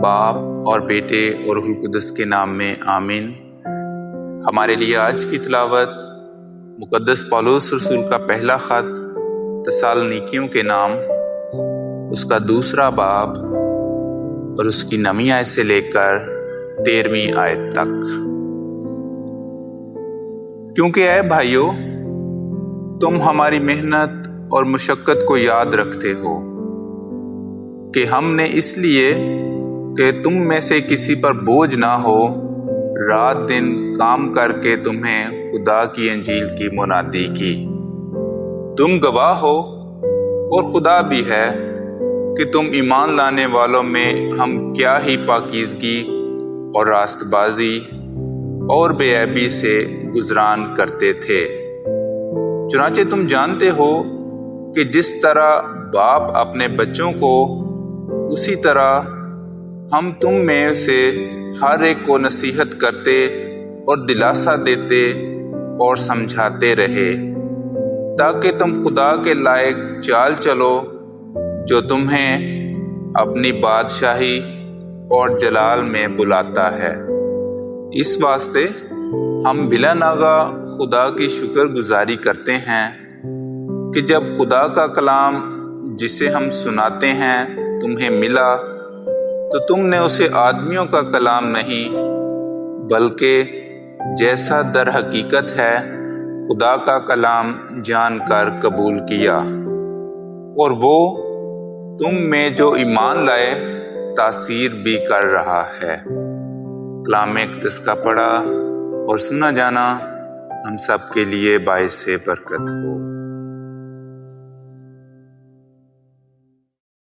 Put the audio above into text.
باپ اور بیٹے اور روح القدس کے نام میں آمین۔ ہمارے لیے آج کی تلاوت مقدس پولس رسول کا پہلا خط تسالونیکیوں کے نام، اس کا 2 باب اور اس کی 9 آیت سے لے کر 13 آیت تک۔ کیونکہ اے بھائیو، تم ہماری محنت اور مشقت کو یاد رکھتے ہو کہ ہم نے اس لیے کہ تم میں سے کسی پر بوجھ نہ ہو، رات دن کام کر کے تمہیں خدا کی انجیل کی منادی کی۔ تم گواہ ہو اور خدا بھی ہے کہ تم ایمان لانے والوں میں ہم کیا ہی پاکیزگی اور راست بازی اور بے عیبی سے گزران کرتے تھے۔ چنانچہ تم جانتے ہو کہ جس طرح باپ اپنے بچوں کو، اسی طرح ہم تم میں سے ہر ایک کو نصیحت کرتے اور دلاسا دیتے اور سمجھاتے رہے، تاکہ تم خدا کے لائق چال چلو جو تمہیں اپنی بادشاہی اور جلال میں بلاتا ہے۔ اس واسطے ہم بلا ناغہ خدا کی شکر گزاری کرتے ہیں کہ جب خدا کا کلام جسے ہم سناتے ہیں تمہیں ملا، تو تم نے اسے آدمیوں کا کلام نہیں بلکہ جیسا در حقیقت ہے خدا کا کلام جان کر قبول کیا، اور وہ تم میں جو ایمان لائے تاثیر بھی کر رہا ہے۔ کلام اقدس کا پڑھا اور سنا جانا ہم سب کے لیے باعث برکت ہو۔